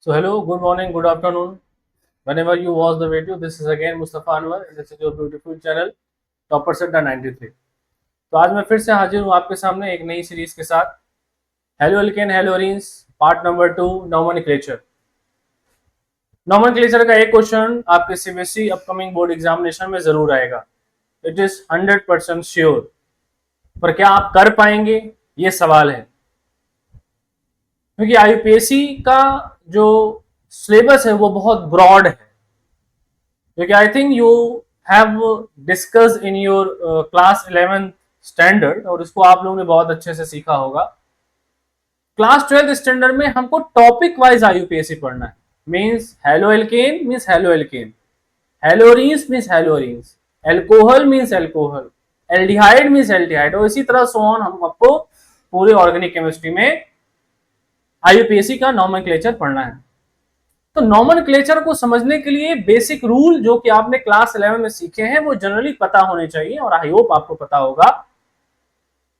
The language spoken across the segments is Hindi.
So hello, good morning, good afternoon. Whenever you watch the video, this is again Mustafa Anwar and this is your beautiful channel Topper Sedda 93। तो आज मैं फिर से हाजिर हूँ आपके सामने एक नई सीरीज के साथ। Halo alkane hello arenes part number 2 nomenclature. Nomenclature का एक क्वेश्चन आपके सीबीएसई अपकमिंग बोर्ड एग्जामिनेशन में जरूर आएगा। It is 100% sure. पर क्या आप कर पाएंगे, ये सवाल है। क्योंकि आईयूपीएससी का जो सिलेबस है वो बहुत ब्रॉड है। क्योंकि I think you have discuss in your class 11th standard और इसको आप लोगों ने बहुत अच्छे से सीखा होगा। क्लास 12th स्टैंडर्ड में हमको टॉपिक वाइज आईयूपीएससी पढ़ना है। Means haloalkane means haloalkane, haloarenes means haloarenes, alcohol means alcohol, aldehyde means aldehyde और इसी तरह सो ऑन। हम आपको पूरे ऑर्गेनिक केमिस्ट्री में आईयूपीएससी का नॉमेनक्लेचर पढ़ना है। तो नॉमेनक्लेचर को समझने के लिए बेसिक रूल जो कि आपने क्लास 11 में सीखे हैं वो जनरली पता होने चाहिए और आई होप आपको पता होगा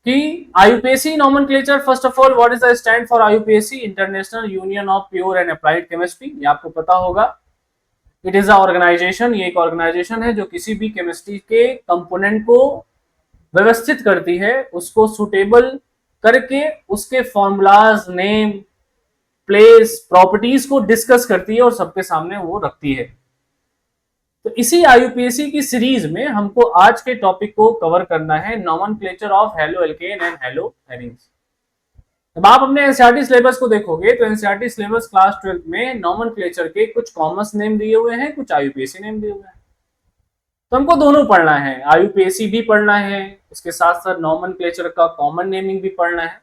कि आईयूपीएससी nomenclature. First of all, what is the stand for आईयूपीएससी? International union of pure and applied chemistry. ये आपको पता होगा। इट इज अ ऑर्गेनाइजेशन, ये एक ऑर्गेनाइजेशन है जो किसी भी केमिस्ट्री के कंपोनेंट को व्यवस्थित करती है, उसको सुटेबल करके उसके फॉर्मूलाज, नेम, प्लेस, प्रॉपर्टीज को डिस्कस करती है और सबके सामने वो रखती है। तो इसी आईयूपीएससी की सीरीज में हमको आज के टॉपिक को कवर करना है, nomenclature of halo alkane and hello arenes. जब आप अपने एनसीईआरटी सिलेबस को देखोगे तो एनसीईआरटी सिलेबस क्लास 12 में नॉमेनक्लेचर के कुछ कॉमन नेम दिए हुए हैं, कुछ आईयूपीएससी नेम दिए हुए हैं। तो हमको दोनों पढ़ना है, आईयूपीएससी भी पढ़ना है, उसके साथ साथ नॉमेनक्लेचर का कॉमन नेमिंग भी पढ़ना है।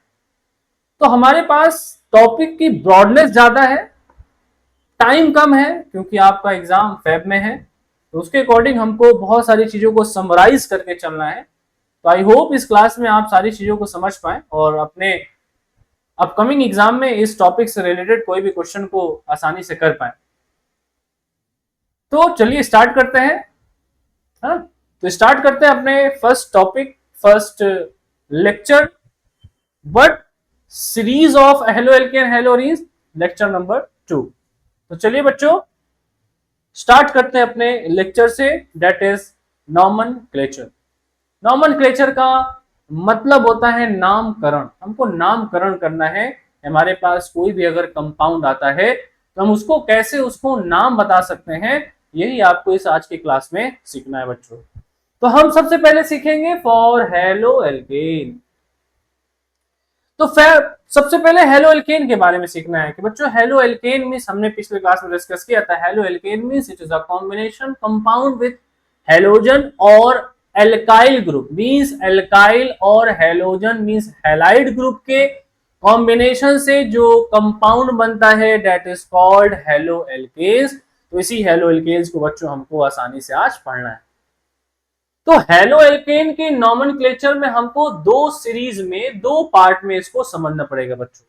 तो हमारे पास टॉपिक की ब्रॉडनेस ज्यादा है, टाइम कम है क्योंकि आपका एग्जाम फेब में है, तो उसके अकॉर्डिंग हमको बहुत सारी चीजों को समराइज करके चलना है। तो आई होप इस क्लास में आप सारी चीजों को समझ पाए और अपने अपकमिंग एग्जाम में इस टॉपिक से रिलेटेड कोई भी क्वेश्चन को आसानी से कर पाए। तो चलिए स्टार्ट करते हैं। हाँ, तो स्टार्ट करते हैं अपने first topic, first lecture, but series of halo alkane hello arenes, lecture number 2। तो चलिए बच्चों स्टार्ट करते हैं अपने लेक्चर से, दैट इज नॉमेनक्लेचर। नॉमेनक्लेचर का मतलब होता है नामकरण। हमको नामकरण करना है। हमारे पास कोई भी अगर कंपाउंड आता है तो हम उसको कैसे उसको नाम बता सकते हैं, यही आपको इस आज की क्लास में सीखना है बच्चों। तो हम सबसे पहले सीखेंगे फॉर हेलो एल्केन। तो सबसे पहले हेलो एल्केन के बारे में सीखना है कि बच्चों हेलो एल्केन मींस, हमने पिछले क्लास में डिस्कस किया था, haloalkane means it is a combination compound with halogen और एल्काइल ग्रुप। मींस एल्काइल और हेलोजन मींस हैलाइड ग्रुप के कॉम्बिनेशन से जो कंपाउंड बनता है that is called haloalkanes. तो इसी हेलो एल्केन्स को बच्चों हमको आसानी से आज पढ़ना है। तो हेलो एल्केन के नॉमेनक्लेचर में हमको दो सीरीज में, दो पार्ट में इसको समझना पड़ेगा बच्चों।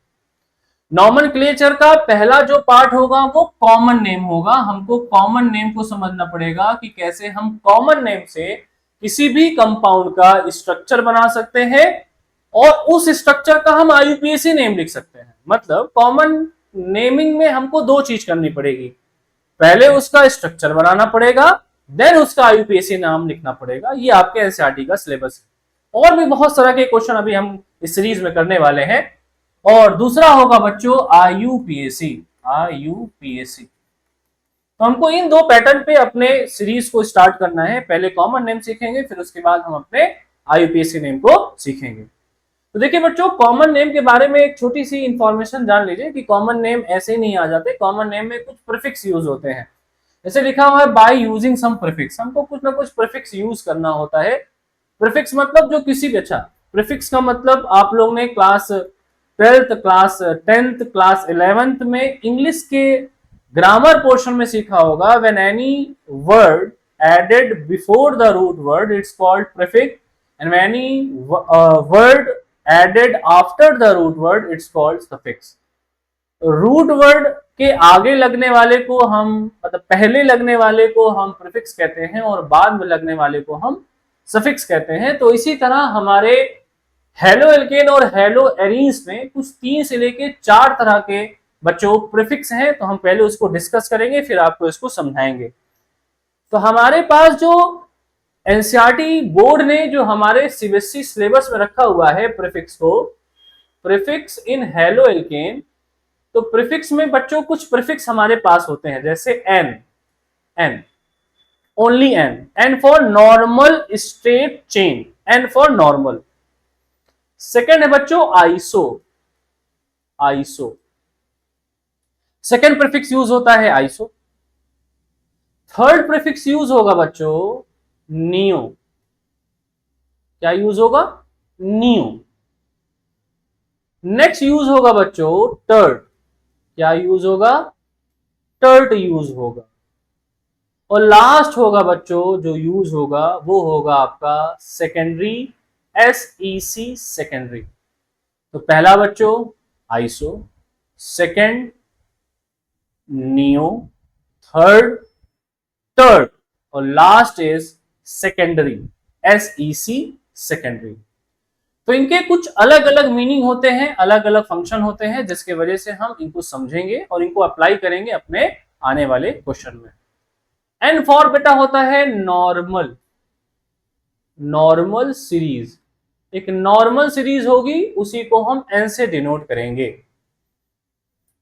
नॉमेनक्लेचर का पहला जो पार्ट होगा वो कॉमन नेम होगा। हमको कॉमन नेम को समझना पड़ेगा कि कैसे हम कॉमन नेम से किसी भी कंपाउंड का स्ट्रक्चर बना सकते हैं और उस स्ट्रक्चर का हम आईयूपीएससी नेम लिख सकते हैं। मतलब कॉमन नेमिंग में हमको दो चीज करनी पड़ेगी, पहले उसका स्ट्रक्चर बनाना पड़ेगा, देन उसका आईयूपीएससी नाम लिखना पड़ेगा। ये आपके एनसीईआरटी का सिलेबस है। और भी बहुत तरह के क्वेश्चन अभी हम इस सीरीज में करने वाले हैं। और दूसरा होगा बच्चों आईयूपीएससी। आईयूपीएससी तो हमको इन दो पैटर्न पे अपने सीरीज को स्टार्ट करना है। पहले कॉमन नेम सीखेंगे, फिर उसके बाद हम अपने आईयूपीएससी नेम को सीखेंगे। तो देखिए बच्चों, कॉमन नेम के बारे में एक छोटी सी इंफॉर्मेशन जान लीजिए कि कॉमन नेम ऐसे नहीं आ जाते। कॉमन नेम में कुछ प्रीफिक्स यूज होते हैं। जैसे लिखा हुआ है बाय यूजिंग सम प्रीफिक्स, हमको कुछ ना कुछ प्रीफिक्स यूज करना होता है। प्रीफिक्स मतलब जो किसी भी, अच्छा प्रीफिक्स का मतलब आप लोग ने class 12th, class 10th, class 11th में इंग्लिश के ग्रामर पोर्शन में सीखा होगा। When any word added before the root word it's called prefix and when any word added after the root word it's called suffix. Root word के आगे लगने वाले को हम, मतलब पहले लगने वाले को हम प्रीफिक्स कहते हैं और बाद में लगने वाले को हम सफिक्स कहते हैं। तो इसी तरह हमारे हेलो एल्केन और हेलो एरीन्स में कुछ 3 से लेके 4 तरह के बच्चों प्रीफिक्स है तो हम पहले उसको डिस्कस करेंगे, फिर आपको इसको समझाएंगे। तो हमारे पास जो एनसीईआरटी बोर्ड ने जो हमारे सीबीएसई सिलेबस में रखा हुआ है प्रीफिक्स को, प्रीफिक्स इन हेलो एल्केन, तो प्रीफिक्स में बच्चों कुछ प्रीफिक्स हमारे पास होते हैं, जैसे n, n, only n, n for normal straight chain, n for normal. Second है बच्चों iso, iso, second prefix use होता है आइसो। थर्ड प्रीफिक्स यूज होगा बच्चों नियो, क्या यूज होगा, नियो। नेक्स्ट यूज होगा बच्चों टर्ट, क्या यूज होगा, टर्ट यूज होगा। और लास्ट होगा बच्चों जो यूज होगा वो होगा आपका सेकेंडरी, एसईसी सेकेंडरी। तो पहला बच्चों iso, second neo, third tert, और last is secondary, SEC secondary. तो इनके कुछ अलग अलग मीनिंग होते हैं, अलग अलग फंक्शन होते हैं, जिसके वजह से हम इनको समझेंगे और इनको अप्लाई करेंगे अपने आने वाले क्वेश्चन में। एन फॉर बेटा होता है नॉर्मल, नॉर्मल सीरीज, एक नॉर्मल सीरीज होगी उसी को हम एन से डिनोट करेंगे।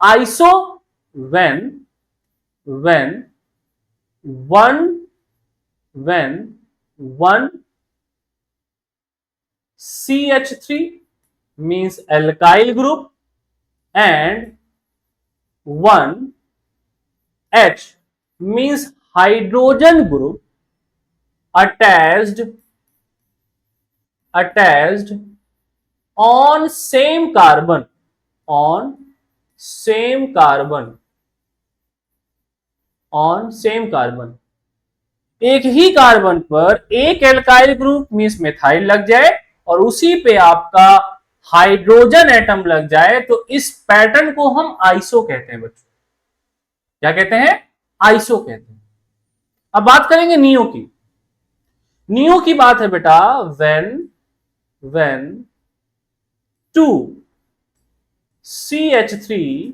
Iso when, when one, when one CH3 means alkyl group and one H means hydrogen group attached on same carbon, on same carbon, on same carbon। एक ही कार्बन पर एक एल्काइल ग्रुप मींस मिथाइल लग जाए और उसी पे आपका हाइड्रोजन एटम लग जाए तो इस पैटर्न को हम आइसो कहते हैं बच्चों। क्या कहते हैं, आइसो कहते हैं। अब बात करेंगे नियो की। नियो की बात है बेटा when two CH3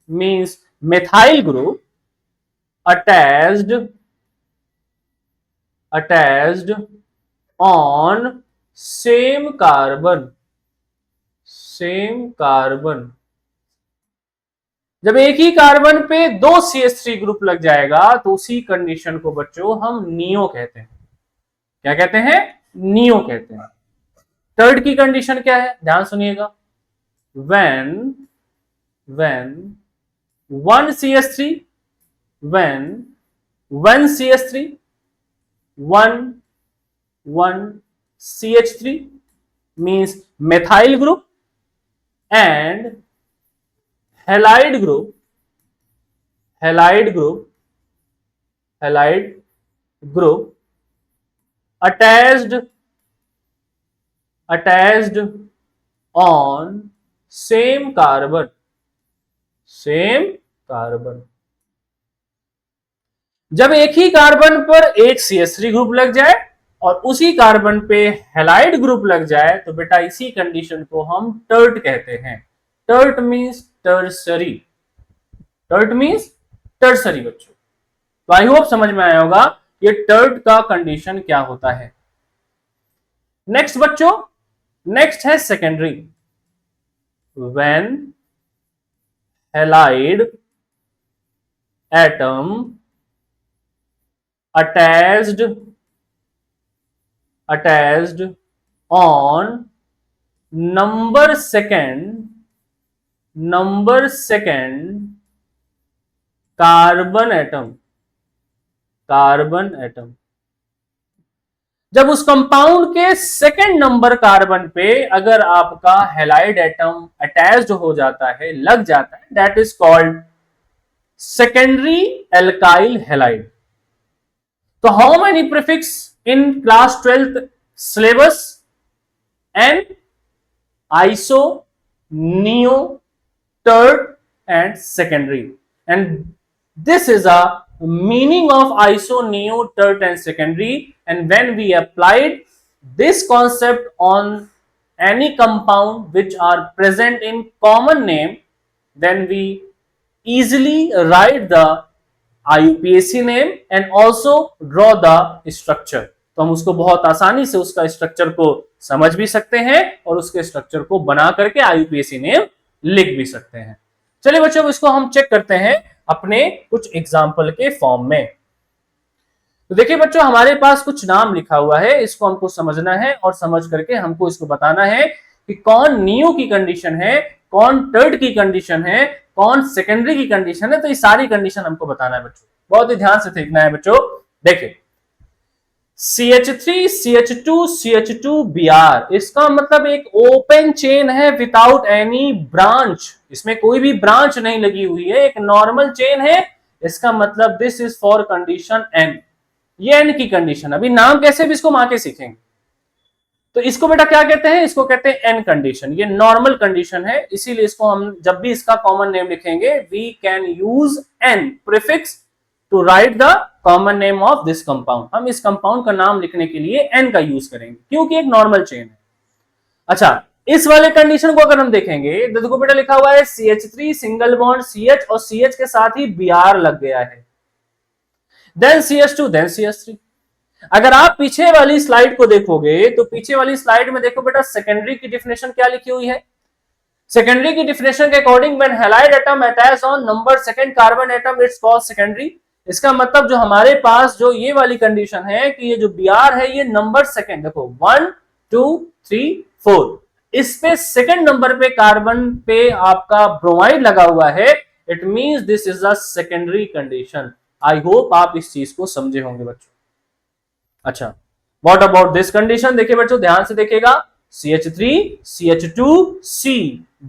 means methyl group attached on same carbon, same carbon। जब एक ही कार्बन पे दो CH3 ग्रुप लग जाएगा तो उसी कंडीशन को बच्चों हम नियो कहते हैं। क्या कहते हैं, नियो कहते हैं। थर्ड की कंडीशन क्या है, ध्यान सुनिएगा। when one CH3, when one CH3, one CH3 means methyl group and halide group attached on same carbon, same carbon। जब एक ही कार्बन पर एक CH3 ग्रुप लग जाए और उसी कार्बन पे हैलाइड ग्रुप लग जाए तो बेटा इसी कंडीशन को हम टर्ट कहते हैं। Tert means tertiary, tert means tertiary बच्चों। तो आई होप समझ में आया होगा ये टर्ट का कंडीशन क्या होता है। नेक्स्ट बच्चों, नेक्स्ट है secondary. When halide atom attached on number second carbon atom। जब उस कंपाउंड के सेकेंड नंबर कार्बन पे अगर आपका हैलाइड एटम अटैच्ड हो जाता है, लग जाता है, that is called secondary alkyl halide. तो how many prefix in class 12th syllabus? N, iso, neo, tert and secondary। And this is a meaning of iso, neo, tert and secondary। And when we applied this concept on any compound which are present in common name, then we easily write the IUPAC name and also draw the structure. तो हम उसको बहुत आसानी से उसका स्ट्रक्चर को समझ भी सकते हैं और उसके स्ट्रक्चर को बना करके IUPAC नेम लिख भी सकते हैं। चलिए बच्चों, इसको हम चेक करते हैं अपने कुछ एग्जाम्पल के फॉर्म में। तो देखिए बच्चों, हमारे पास कुछ नाम लिखा हुआ है, इसको हमको समझना है और समझ करके हमको इसको बताना है कि कौन नियो की कंडीशन है, कौन टर्ड की कंडीशन है, कौन सेकेंडरी की कंडीशन है। तो ये सारी कंडीशन हमको बताना है बच्चों, बहुत ही ध्यान से देखना है बच्चों। देखिए CH3 CH2 CH2 Br, इसका मतलब एक ओपन चेन है विदाउट एनी ब्रांच, इसमें कोई भी ब्रांच नहीं लगी हुई है, एक नॉर्मल चेन है। इसका मतलब this is for condition N, ये N की कंडीशन। अभी नाम कैसे भी इसको मां के सीखेंगे। तो इसको बेटा क्या कहते हैं, इसको कहते हैं N कंडीशन, ये नॉर्मल कंडीशन है, इसीलिए इसको हम जब भी इसका कॉमन नेम लिखेंगे we can use N prefix to write the common name of this compound. हम इस कंपाउंड का नाम लिखने के लिए N का यूज करेंगे क्योंकि एक नॉर्मल चेन है। अच्छा, इस वाले कंडीशन को अगर हम देखेंगे तो देखो बेटा लिखा हुआ है CH3 सिंगल बॉन्ड CH और CH के साथ ही Br लग गया है, देन CH2 देन CH3। अगर आप पीछे वाली स्लाइड को देखोगे तो पीछे वाली स्लाइड में देखो बेटा सेकेंडरी की डिफिनेशन क्या लिखी हुई है। सेकेंडरी की डिफिनेशन के according when halide atom attach on number second carbon atom it's called secondary. इसका मतलब जो हमारे पास जो ये वाली कंडीशन है कि ये जो Br है ये नंबर सेकंड, देखो 1 2 3 4, इस पे सेकंड नंबर पे कार्बन पे आपका ब्रोमाइड लगा हुआ है, it means this is a secondary condition. I hope आप इस चीज को समझे होंगे बच्चों। अच्छा, व्हाट अबाउट दिस कंडीशन, देखिए बच्चों ध्यान से देखिएगा, CH3 CH2 C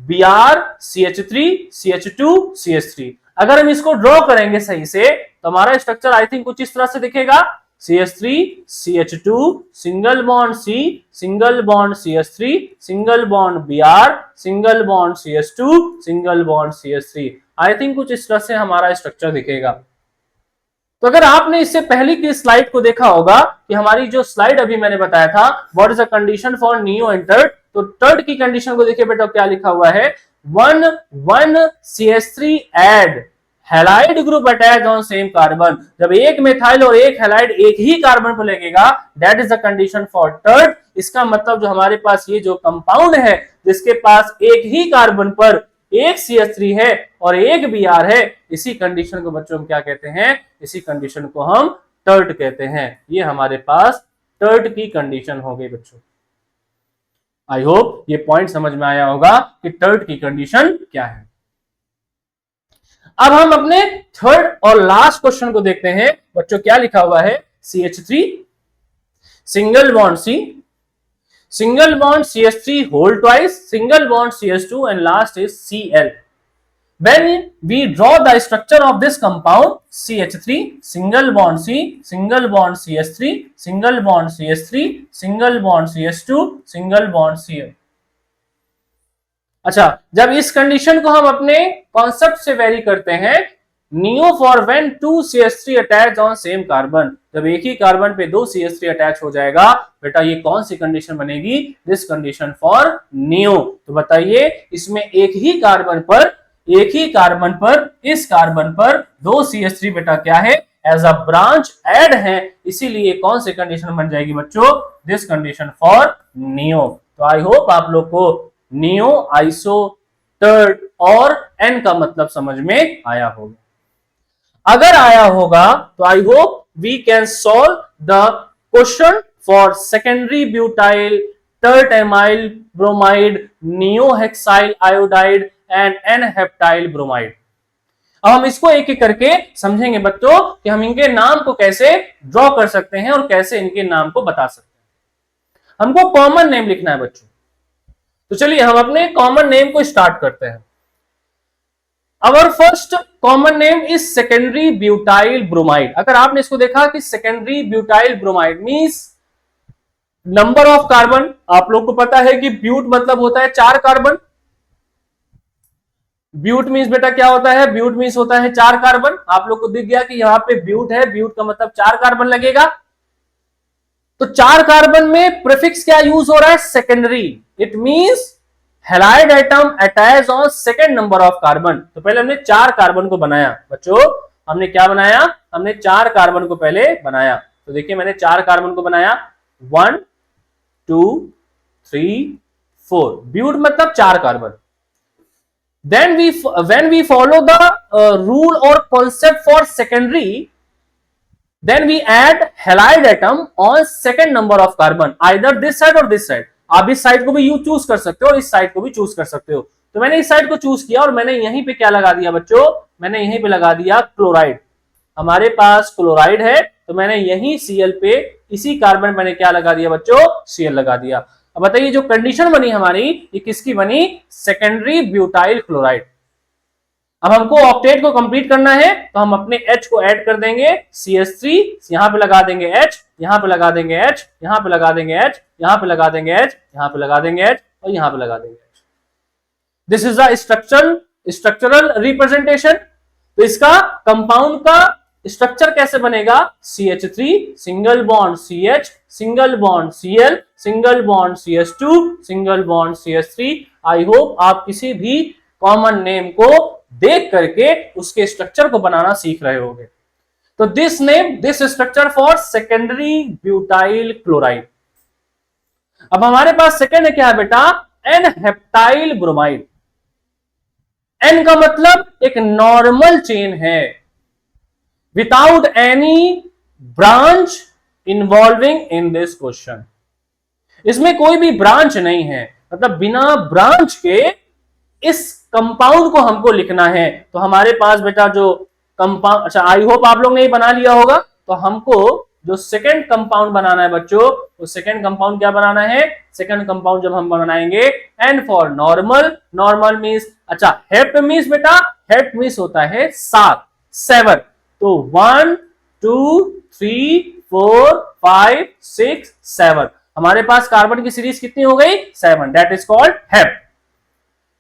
Br CH3 CH2 CH3। अगर हम इसको ड्रॉ करेंगे सही से तो हमारा स्ट्रक्चर आई थिंक कुछ इस तरह से दिखेगा, CH3 CH2 single bond C single bond CH3 single bond Br single bond CH2 single bond CH3। I think कुछ इस तरह से हमारा स्ट्रक्चर दिखेगा। तो अगर आपने इससे पहले की स्लाइड को देखा होगा कि हमारी जो स्लाइड अभी मैंने बताया था what is the condition for neo and tert, तो टर्ड की कंडीशन को देखिए बेटा क्या लिखा हुआ है, 1 1 CH3 add halide group attach on same carbon. जब एक मेथाइल और एक हैलाइड एक ही कार्बन पर लगेगा that is the condition for tert. इसका मतलब जो हमारे पास ये जो कंपाउंड है जिसके पास एक ही कार्बन पर एक CH3 है और एक Br है, इसी कंडीशन को बच्चों हम क्या कहते हैं, इसी कंडीशन को हम टर्ड कहते हैं। ये हमारे पास टर्ड की कंडीशन हो गई बच्चों। आई होप ये पॉइंट समझ में आया होगा कि टर्ड की कंडीशन क्या है। अब हम अपने थर्ड और लास्ट क्वेश्चन को देखते हैं बच्चों, क्या लिखा हुआ है, CH3 single bond C single bond CH3 whole twice, single bond CH2 and last is Cl. When we draw the structure of this compound CH3 single bond C single bond CH3 single bond CH3 single bond CH2 single bond Cl। अच्छा, जब इस कंडीशन को हम अपने कॉन्सेप्ट से वेरी करते हैं, neo for when 2 CH3 attach on same carbon, जब एक ही कार्बन पे 2 CH3 अटैच हो जाएगा बेटा ये कौन सी कंडीशन बनेगी, दिस कंडीशन फॉर नियो। तो बताइए इसमें एक ही कार्बन पर इस कार्बन पर 2 CH3 बेटा क्या है, एज अ ब्रांच ऐड है, इसीलिए कौन सी कंडीशन बन जाएगी बच्चों, दिस कंडीशन फॉर नियो। तो आई होप आप लोग को नियो, आइसो, टर्ड और एन का मतलब समझ में आया होगा। अगर आया होगा तो I hope we can solve the question for secondary butyl, tert amyl bromide, neohexyl iodide and N heptyl bromide. अब हम इसको एक एक करके समझेंगे बच्चों कि हम इनके नाम को कैसे ड्रॉ कर सकते हैं और कैसे इनके नाम को बता सकते हैं। हमको कॉमन नेम लिखना है बच्चों, तो चलिए हम अपने कॉमन नेम को स्टार्ट करते हैं। Our first common name is secondary butyl bromide। अगर आपने इसको देखा कि secondary butyl bromide means number of carbon, आप लोग को पता है कि ब्यूट मतलब होता है 4 कार्बन। ब्यूट मीन्स बेटा क्या होता है, ब्यूट मीन्स होता है 4 कार्बन। आप लोग को दिख गया कि यहां पे ब्यूट है, ब्यूट का मतलब 4 कार्बन लगेगा। तो 4 कार्बन में प्रीफिक्स क्या यूज हो रहा है, secondary. It means halide atom attach on second number of carbon. तो पहले हमने 4 कार्बन को बनाया बच्चों, हमने क्या बनाया, हमने 4 कार्बन को पहले बनाया। तो देखिए मैंने 4 कार्बन को बनाया, 1 2 3 4, ब्यूट मतलब 4 carbon. Then when we follow the rule or concept for secondary, then we add halide atom on second number of carbon, either this side or this side। आप इस साइड को भी यू चूज कर सकते हो और इस साइड को भी चूज कर सकते हो। तो मैंने इस साइड को चूज किया और मैंने यहीं पे क्या लगा दिया बच्चों, मैंने यहीं पे लगा दिया क्लोराइड। हमारे पास क्लोराइड है तो मैंने यहीं Cl पे इसी कार्बन मैंने क्या लगा दिया बच्चों, Cl लगा दिया। अब बताइए जो कंडीशन बनी हमारी ये किसकी बनी, सेकेंडरी ब्यूटाइल क्लोराइड। अब हमको ऑक्टेट को कंप्लीट करना है तो हम अपने H को ऐड कर देंगे, CH3 यहां पे लगा देंगे H, यहां पे लगा देंगे H, यहां पे लगा देंगे H, यहां पे लगा देंगे H, यहां पे लगा देंगे H और यहां पे लगा देंगे H। This is the structural representation. तो इसका कंपाउंड का स्ट्रक्चर कैसे बनेगा, CH3 single bond CH, single bond Cl, single bond CH2, single bond CH3। I hope आप किसी भी कॉमन नेम को देख करके उसके स्ट्रक्चर को बनाना सीख रहे होंगे। तो this structure for secondary butyl chloride. अब हमारे पास सेकेंड है क्या है बेटा, एन हेप्टाइल ब्रोमाइड। एन का मतलब एक नॉर्मल चेन है, without any branch involving in this question. इसमें कोई भी ब्रांच नहीं है, मतलब बिना ब्रांच के इस कंपाउंड को हमको लिखना है। तो हमारे पास बेटा जो कंपाउंड, अच्छा आई होप आप लोग ने बना लिया होगा। तो हमको जो सेकंड कंपाउंड बनाना है बच्चों, तो सेकंड कंपाउंड क्या बनाना है, सेकंड कंपाउंड जब हम बनाएंगे n for normal, normal means, अच्छा हेप्ट मींस बेटा, हेप्ट मींस होता है 7 7। तो 1 2 3 4 5 6 7, हमारे पास कार्बन की सीरीज कितनी हो गई, 7, that is called hept.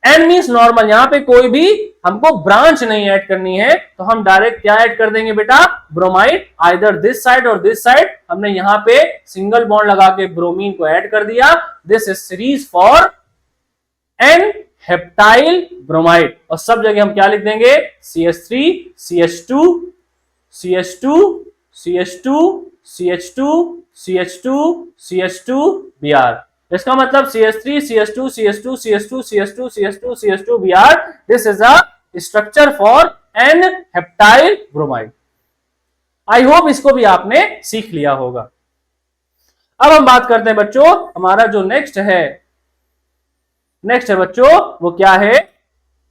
N means normal, यहां पे कोई भी हमको ब्रांच नहीं ऐड करनी है तो हम डायरेक्ट क्या ऐड कर देंगे बेटा, ब्रोमाइड, आइदर दिस साइड और दिस साइड। हमने यहां पे सिंगल बॉन्ड लगा के ब्रोमीन को ऐड कर दिया। This is series for n heptyl bromide. और सब जगह हम क्या लिख देंगे, CH3 CH2 CH2 CH2 CH2 CH2 CH2 Br। इसका मतलब CH3 CH2 CH2 CH2 CH2 CH2 CH2 Br। This is a structure for n heptyl bromide. I hope इसको भी आपने सीख लिया होगा। अब हम बात करते हैं बच्चों, हमारा जो नेक्स्ट है बच्चों वो क्या है,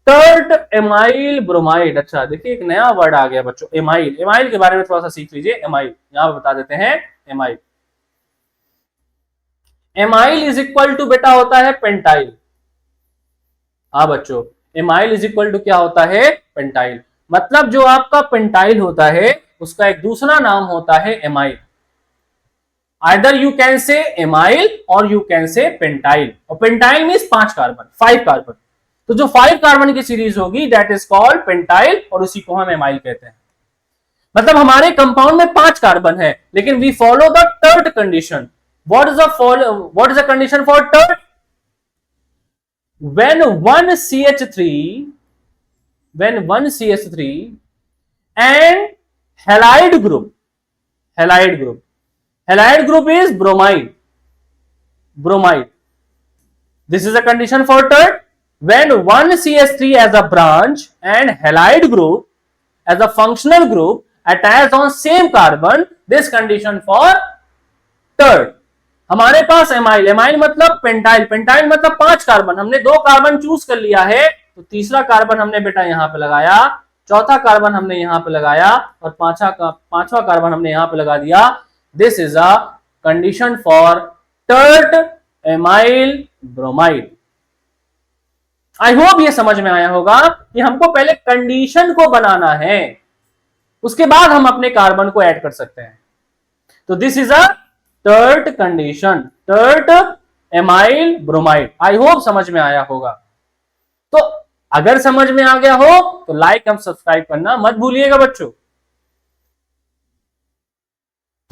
टर्ट एमाइल ब्रोमाइड। अच्छा देखिए एक नया वर्ड आ गया बच्चों, एमाइल। एमाइल के बारे में थोड़ा सा सीख लीजिए। एमाइल यहां पर बता देते हैं, amyl, amyl is equal to बेटा होता है पेंटाइल। हाँ बच्चों, एमाइल इज इक्वल टू क्या होता है, पेंटाइल। मतलब जो आपका पेंटाइल होता है उसका एक दूसरा नाम होता है amyl. Either you can say amyl और यू कैन से पेंटाइल। और पेंटाइल मींस 5 कार्बन, 5 कार्बन। तो जो 5 कार्बन की सीरीज होगी दैट इज कॉल्ड पेंटाइल और उसी को हम एमाइल कहते हैं। मतलब हमारे कंपाउंड में 5 कार्बन है लेकिन we follow the tert condition. What is the condition for tert? When one CH3 and halide group is bromide. This is a condition for tert. When one CH3 as a branch and halide group as a functional group attached on same carbon, this condition for tert। हमारे पास एमाइल, एमाइल मतलब पेंटाइल, पेंटाइल मतलब 5 कार्बन। हमने 2 कार्बन चूज कर लिया है तो तीसरा कार्बन हमने बेटा यहां पे लगाया, चौथा कार्बन हमने यहां पे लगाया और पांचवा कार्बन हमने यहां पे लगा दिया। This is a condition for tert amyl bromide. I hope ये समझ में आया होगा कि हमको पहले कंडीशन को बनाना है, उसके बाद हम अपने कार्बन को ऐड कर सकते हैं। तो this is a tert condition, tert amyl bromide. I hope समझ में आया होगा। तो अगर समझ में आ गया हो तो लाइक एंड सब्सक्राइब करना मत भूलिएगा बच्चों।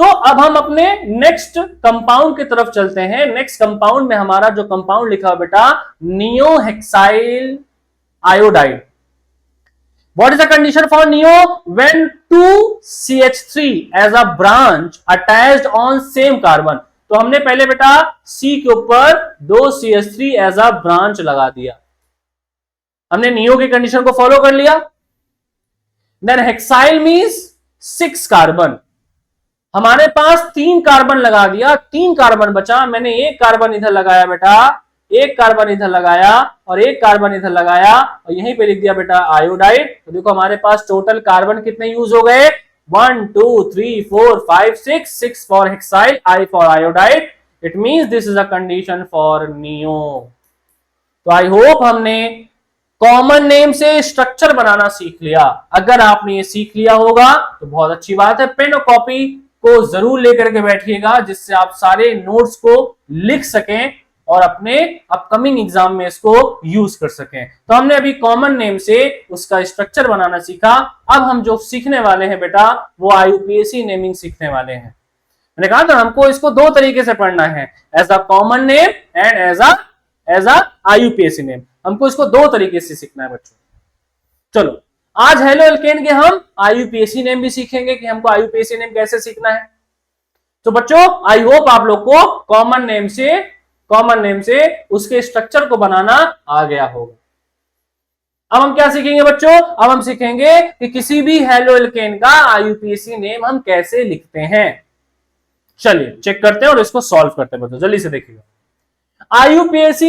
तो अब हम अपने नेक्स्ट कंपाउंड की तरफ चलते हैं। नेक्स्ट कंपाउंड में हमारा जो कंपाउंड लिखा बेटा, नियोहेक्साइल iodide. What is the condition for neo? When 2CH3 as a branch attached on same carbon। तो हमने पहले बेटा C के ऊपर 2CH3 as a branch लगा दिया, हमने नियो की कंडीशन को फॉलो कर लिया। देन हेक्साइल मीन्स 6 कार्बन, हमारे पास 3 कार्बन लगा दिया, 3 कार्बन बचा, मैंने एक कार्बन इधर लगाया बेटा, एक कार्बन इधर लगाया और एक कार्बन इधर लगाया और यहीं पे लिख दिया बेटा आयोडाइड। तो देखो हमारे पास टोटल कार्बन कितने यूज हो गए, 1 2 3 4 5 6 for hexyl, I for iodide. It means this is a condition for neo. तो आई होप हमने कॉमन नेम से स्ट्रक्चर बनाना सीख लिया। अगर आपने ये सीख लिया होगा तो बहुत अच्छी बात है। पेन और कॉपी को जरूर लेकर के बैठिएगा जिससे आप सारे नोट्स को लिख सकें और अपने अपकमिंग एग्जाम में इसको यूज कर सकें। तो हमने अभी कॉमन नेम से उसका स्ट्रक्चर बनाना सीखा। अब हम जो सीखने वाले हैं बेटा वो IUPAC नेमिंग सीखने वाले हैं। मैंने कहा था हमको इसको 2 तरीके से पढ़ना है, as a common name and as a IUPAC name. हमको इसको 2 तरीके से सीखना है बच्चों। चलो आज हेलो एल्केन के हम IUPAC नेम भी सीखेंगे कि हमको IUPAC नेम कैसे सीखना है। तो बच्चों आई होप आप लोग को कॉमन नेम से उसके स्ट्रक्चर को बनाना आ गया होगा। अब हम क्या सीखेंगे बच्चों, अब हम सीखेंगे कि किसी भी हेलो एल्केन का IUPAC नेम हम कैसे लिखते हैं। चलिए चेक करते हैं और इसको सॉल्व करते हैं बच्चों, जल्दी से देखिएगा। IUPAC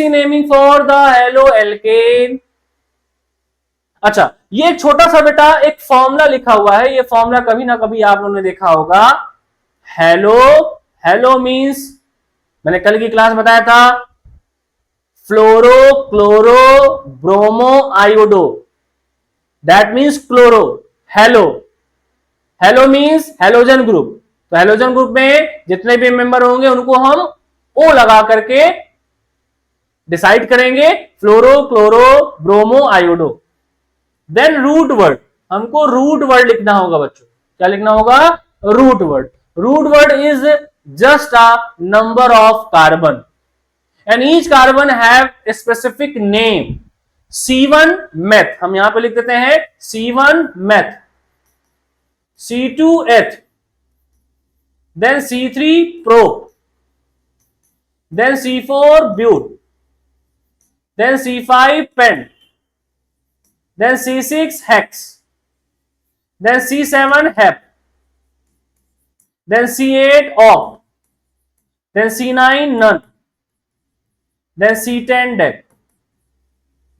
naming for the halo alkane. अच्छा ये छोटा सा बेटा एक फॉर्मूला लिखा हुआ है, ये फॉर्मूला कभी ना कभी आप लोगों ने देखा होगा। हेलो मींस मैंने कल की क्लास बताया था fluoro chloro bromo iodo, that means chloro. Halo means halogen group. तो हेलोजन ग्रुप में जितने भी मेंबर होंगे उनको हम ओ लगा करके डिसाइड करेंगे, fluoro chloro bromo iodo. Then root word, हमको रूट वर्ड लिखना होगा बच्चों। क्या लिखना होगा, root word. Root word is just a number of carbon and each carbon have a specific name. C1 meth, हम यहां पे लिख देते हैं C1 meth, C2 eth, then C3 pro, then C4 but, then C5 pen, then C6 hex, then C7 hep, then C8 oct, then C9 none, then C10 deck.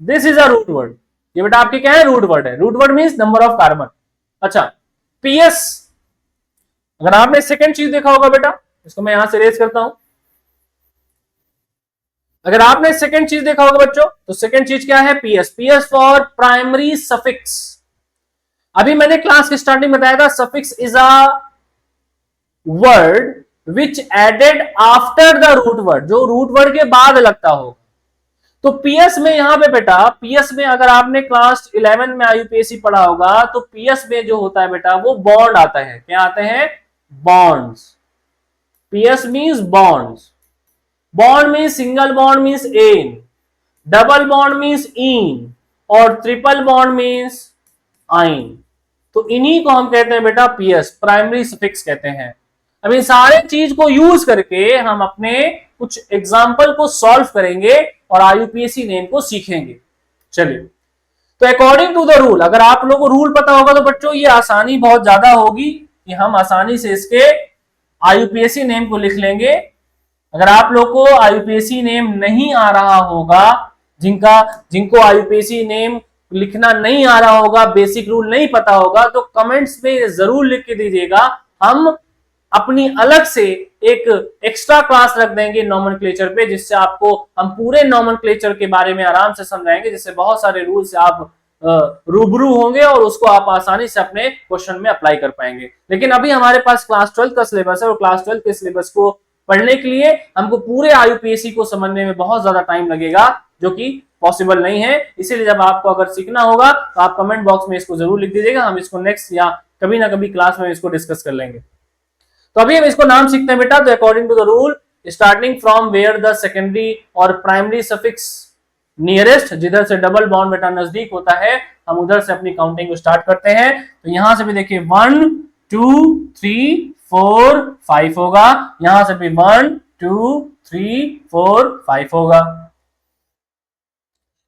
This is a root word. ये बेटा आपके क्या है, रूट वर्ड है। Root word means number of carbon. अच्छा PS, अगर आपने सेकेंड चीज देखा होगा बेटा, इसको मैं यहां से रेज करता हूं। अगर आपने सेकेंड चीज देखा होगा बच्चों तो सेकेंड चीज क्या है, PS फॉर प्राइमरी सफिक्स। अभी मैंने क्लास के स्टार्टिंग में बताया था suffix is a word which added after the root word, जो रूट वर्ड के बाद लगता हो। तो PS में यहां पे बेटा, PS में अगर आपने क्लास 11 में IUPAC पढ़ा होगा तो PS में जो होता है बेटा वो बॉन्ड आता है। क्या आते हैं, bonds. PS means bonds. Bond means single bond means ane, double bond means ene और ट्रिपल बॉन्ड मीन्स आइन। तो इन्हीं को हम कहते हैं बेटा PS, प्राइमरी सफिक्स कहते हैं। अब इन सारे चीज को यूज करके हम अपने कुछ एग्जाम्पल को सॉल्व करेंगे और IUPAC नेम को सीखेंगे। चलिए तो अकॉर्डिंग टू द रूल, अगर आप लोगों को रूल पता होगा तो बच्चों ये आसानी बहुत ज्यादा होगी कि हम आसानी से इसके IUPAC नेम को लिख लेंगे। अगर आप लोग को IUPAC नेम नहीं आ रहा होगा, जिनको IUPAC नेम लिखना नहीं आ रहा होगा, बेसिक रूल नहीं पता होगा, तो कमेंट्स में जरूर लिख के दीजिएगा। हम अपनी अलग से एक एक्स्ट्रा क्लास रख देंगे नॉमेनक्लेचर पे, जिससे आपको हम पूरे नॉमेनक्लेचर के बारे में आराम से समझाएंगे, जिससे बहुत सारे रूल से आप रूबरू होंगे और उसको आप आसानी से अपने क्वेश्चन में अप्लाई कर पाएंगे। लेकिन अभी हमारे पास क्लास 12 का सिलेबस है और क्लास 12 के सिलेबस को पढ़ने के लिए हमको पूरे IUPAC को समझने में बहुत ज्यादा टाइम लगेगा, जो कि पॉसिबल नहीं है। इसीलिए जब आपको अगर सीखना होगा तो आप कमेंट बॉक्स में इसको जरूर लिख दीजिएगा, हम इसको नेक्स्ट या कभी ना कभी क्लास में इसको डिस्कस कर लेंगे। तो अभी हम इसको नाम सीखते हैं बेटा। तो according to the rule, starting from where the secondary और प्राइमरी सफिक्स नियरेस्ट, जिधर से डबल बॉन्ड बेटा नजदीक होता है, हम उधर से अपनी काउंटिंग को स्टार्ट करते हैं। तो यहां से भी देखिए 1 2 3 4 5 होगा, यहां से भी 1 2 3 4 5 होगा,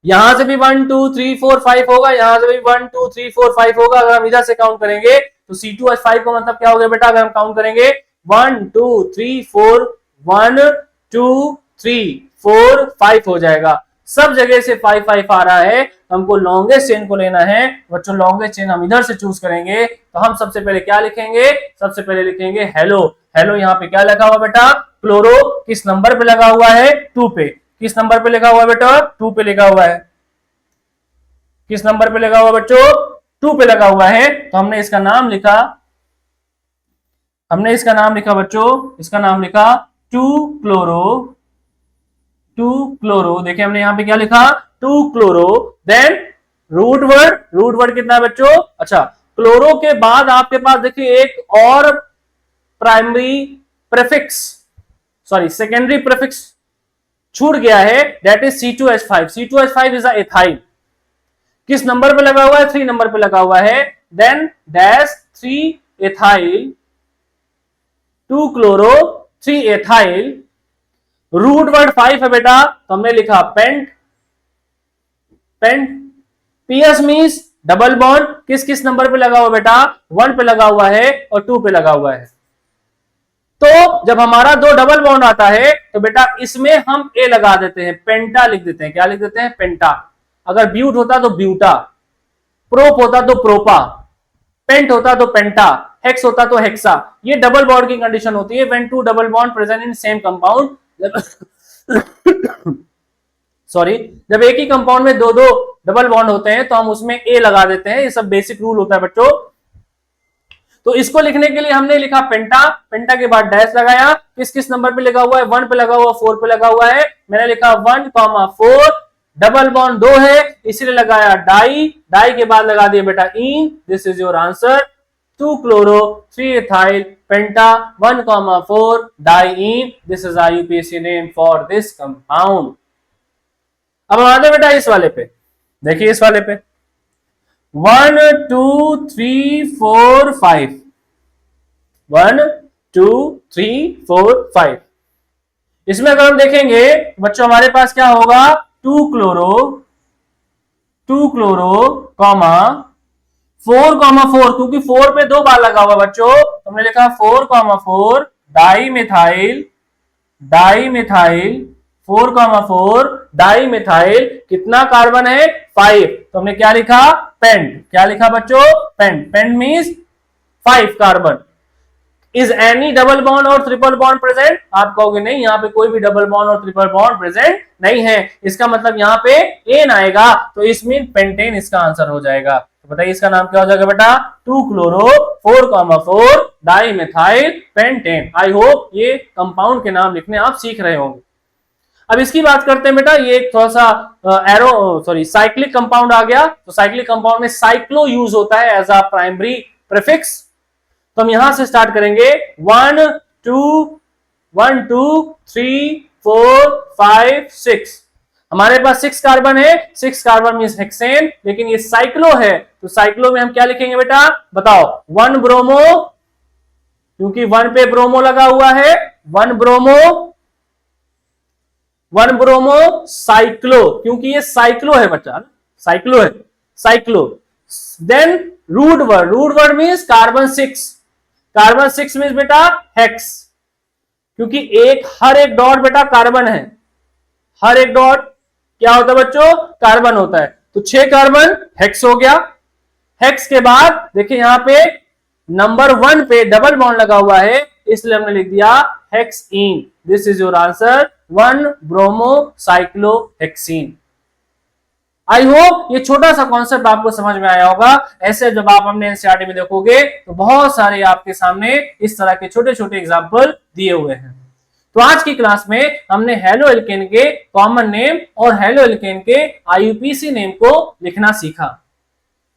यहां से भी 1 2 3 4 5 होगा, यहां से भी 1 2 3 4 5 होगा। अगर हम इधर से काउंट करेंगे तो C2H5 का मतलब क्या हो गया बेटा? अगर हम काउंट करेंगे 1 2 3 4 1 2 3 4 5 हो जाएगा। सब जगह से 5 5 आ रहा है, हमको लॉन्गेस्ट चेन को लेना है बच्चों। लॉन्गेस्ट चेन हम इधर से चूज करेंगे, तो हम सबसे पहले क्या लिखेंगे? सबसे पहले लिखेंगे हेलो। हेलो यहाँ पे क्या लगा हुआ बेटा? क्लोरो। किस नंबर पे लगा हुआ है? 2 पे। किस नंबर पे लिखा हुआ है बेटा? 2 पे लिखा हुआ है। किस नंबर पे लगा हुआ बच्चों? 2 पे लगा हुआ है। तो हमने इसका नाम लिखा, बच्चों, इसका नाम लिखा 2 क्लोरो। 2 क्लोरो, देखिए हमने यहां पे क्या लिखा? 2 क्लोरो। देन रूट वर्ड कितना है बच्चों? अच्छा, क्लोरो के बाद आपके पास देखिए एक और primary prefix, sorry secondary prefix छूट गया है, that is C2H5। C2H5 is ethyl. किस नंबर पे लगा हुआ है? 3 नंबर पे लगा हुआ है। Then dash 3 ethyl 2 chloro 3 ethyl. Root word 5 है बेटा, तो हमने लिखा pent. PS means double bond. किस किस नंबर पे लगा हुआ बेटा? 1 पे लगा हुआ है और 2 पे लगा हुआ है। तो जब हमारा 2 डबल बॉन्ड आता है तो बेटा इसमें हम ए लगा देते हैं, पेंटा लिख देते हैं। क्या लिख देते हैं? पेंटा। अगर ब्यूट होता तो ब्यूटा, प्रोप होता तो प्रोपा, पेंट होता तो पेंटा, हेक्स होता तो हेक्सा। ये डबल बॉन्ड की कंडीशन होती है when 2 double bond present in same compound. Sorry, जब एक ही कंपाउंड में 2 डबल बॉन्ड होते हैं तो हम उसमें ए लगा देते हैं। ये सब बेसिक रूल होता है बच्चों। तो इसको लिखने के लिए हमने लिखा पेंटा। पेंटा के बाद डैश लगाया। किस किस नंबर पे लगा हुआ है? 1 पे लगा हुआ, 4 पे लगा हुआ है। मैंने लिखा 1, 4। डबल बॉन्ड 2 है, इसलिए लगाया डाई। डाई के बाद लगा दिया बेटा ene. This is your answer. 2 chloro 3 ethyl penta 1, 4 diene. This is IUPAC name for this compound. अब हम आते बेटा इस वाले पे। देखिए इस वाले पे 1 2 3 4 5। 1 2 3 4 5। इसमें अगर हम देखेंगे बच्चों हमारे पास क्या होगा? 2 क्लोरो कॉमा 4, क्योंकि 4 पे 2 बार लगा हुआ बच्चों, तो हमने लिखा 4, 4 डाई मिथाइल 4, 4 डाई मिथाइल। कितना कार्बन है? 5। तो हमने क्या लिखा? पेंट। क्या लिखा बच्चों? Pent. Pent means 5 carbon. Is any double bond और ट्रिपल बॉन्ड प्रेजेंट? आप कहोगे नहीं, यहाँ पे कोई भी डबल बॉन्ड और ट्रिपल बॉन्ड प्रेजेंट नहीं है। इसका मतलब यहाँ पे एन आएगा, तो इस मीन पेंटेन इसका आंसर हो जाएगा। तो बताइए इसका नाम क्या हो जाएगा बेटा? 2 chloro 4, 4 di methyl pentane. I hope ये कंपाउंड के नाम लिखने आप सीख रहे होंगे। अब इसकी बात करते हैं बेटा, ये एक थोड़ा सा साइक्लिक कंपाउंड आ गया। तो साइक्लिक कंपाउंड में साइक्लो यूज होता है एज अ प्राइमरी प्रीफिक्स। तो हम यहां से स्टार्ट करेंगे 1 2 3 4 5 6। हमारे पास 6 कार्बन है। 6 कार्बन मींस हेक्सेन, लेकिन ये साइक्लो है, तो साइक्लो में हम क्या लिखेंगे बेटा? बताओ। 1 ब्रोमो, क्योंकि 1 पे ब्रोमो लगा हुआ है। 1 ब्रोमो साइक्लो, क्योंकि ये साइक्लो है बच्चा, साइक्लो है, cyclo. Then root word means carbon 6। Carbon 6 means बेटा हेक्स, क्योंकि हर एक डॉट बेटा कार्बन है। हर एक डॉट क्या होता है बच्चों? कार्बन होता है। तो 6 कार्बन हेक्स हो गया। हेक्स के बाद देखिए यहां पे नंबर 1 पे डबल बॉन्ड लगा हुआ है, इसलिए हमने लिख दिया hexene. This is your answer 1 bromo cyclo hexene. I hope ये छोटा सा कॉन्सेप्ट आपको समझ में आया होगा। ऐसे जब आप अपने एनसीईआरटी में देखोगे तो बहुत सारे आपके सामने इस तरह के छोटे छोटे एग्जाम्पल दिए हुए हैं। तो आज की क्लास में हमने हेलो एल्केन के कॉमन नेम और हेलो एल्केन के आईयूपीएसी नेम को लिखना सीखा।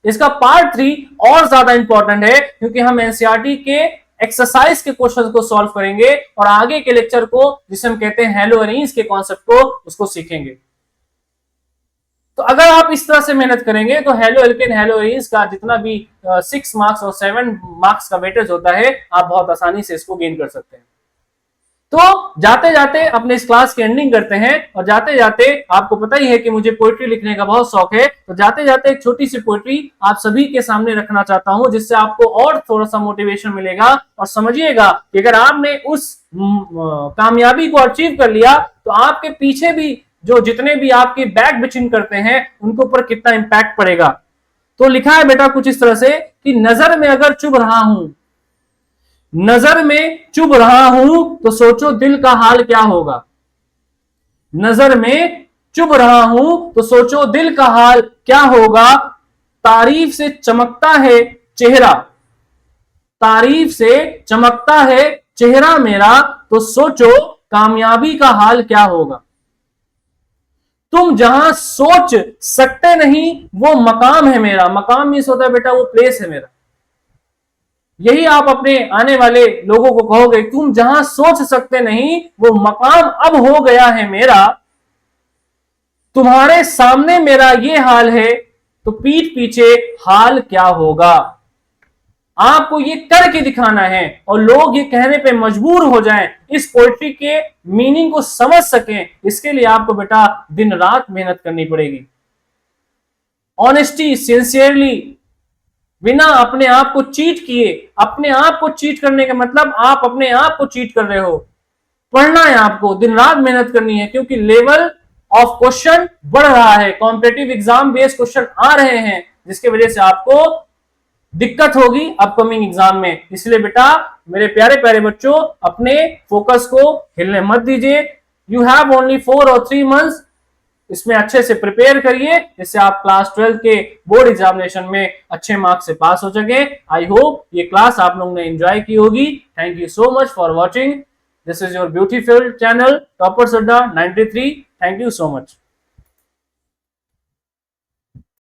इसका पार्ट 3 और ज्यादा इंपॉर्टेंट है क्योंकि हम एनसीईआरटी के एक्सरसाइज के क्वेश्चन को सॉल्व करेंगे और आगे के लेक्चर को, जिसे हम कहते हैं हेलो अरेंज के कॉन्सेप्ट को, उसको सीखेंगे। तो अगर आप इस तरह से मेहनत करेंगे तो हेलो एल्केन हेलो अरेंज का जितना भी 6 मार्क्स और 7 मार्क्स का वेटेज होता है, आप बहुत आसानी से इसको गेन कर सकते हैं। तो जाते जाते अपने इस क्लास की एंडिंग करते हैं, और जाते जाते आपको पता ही है कि मुझे पोएट्री लिखने का बहुत शौक है, तो जाते जाते एक छोटी सी पोएट्री आप सभी के सामने रखना चाहता हूं, जिससे आपको और थोड़ा सा मोटिवेशन मिलेगा। और समझिएगा कि अगर आपने उस कामयाबी को अचीव कर लिया तो आपके पीछे भी जो जितने भी आपके बैक बिचिंग करते हैं उनके ऊपर कितना इंपैक्ट पड़ेगा। तो लिखा है बेटा कुछ इस तरह से कि नजर में अगर चुभ रहा हूं, नजर में चुभ रहा हूं तो सोचो दिल का हाल क्या होगा। नजर में चुभ रहा हूं तो सोचो दिल का हाल क्या होगा। तारीफ से चमकता है चेहरा, तारीफ से चमकता है चेहरा मेरा, तो सोचो कामयाबी का हाल क्या होगा। तुम जहां सोच सकते नहीं वो मकाम है मेरा। मकाम मीन्स होता है बेटा वो प्लेस है मेरा। यही आप अपने आने वाले लोगों को कहोगे, तुम जहां सोच सकते नहीं वो मकाम अब हो गया है मेरा। तुम्हारे सामने मेरा ये हाल है तो पीठ पीछे हाल क्या होगा। आपको ये करके दिखाना है और लोग ये कहने पे मजबूर हो जाएं, इस पोएट्री के मीनिंग को समझ सकें। इसके लिए आपको बेटा दिन रात मेहनत करनी पड़ेगी। ऑनेस्टी, सिंसियरली, बिना अपने आप को चीट किए। अपने आप को चीट करने का मतलब आप अपने आप को चीट कर रहे हो। पढ़ना है आपको, दिन रात मेहनत करनी है, क्योंकि लेवल ऑफ क्वेश्चन बढ़ रहा है। कॉम्पिटिटिव एग्जाम बेस्ड क्वेश्चन आ रहे हैं, जिसके वजह से आपको दिक्कत होगी अपकमिंग एग्जाम में। इसलिए बेटा मेरे प्यारे प्यारे बच्चों, अपने फोकस को हिलने मत दीजिए। यू हैव ओनली 4 और 3 मंथ्स, इसमें अच्छे से प्रिपेयर करिए, जिससे आप क्लास 12 के बोर्ड एग्जामिनेशन में अच्छे मार्क्स से पास हो सके। आई होप ये क्लास आप लोगों ने एंजॉय की होगी। Thank you so much for watching. This is your beautiful channel toppers अड्डा 93। Thank you so much.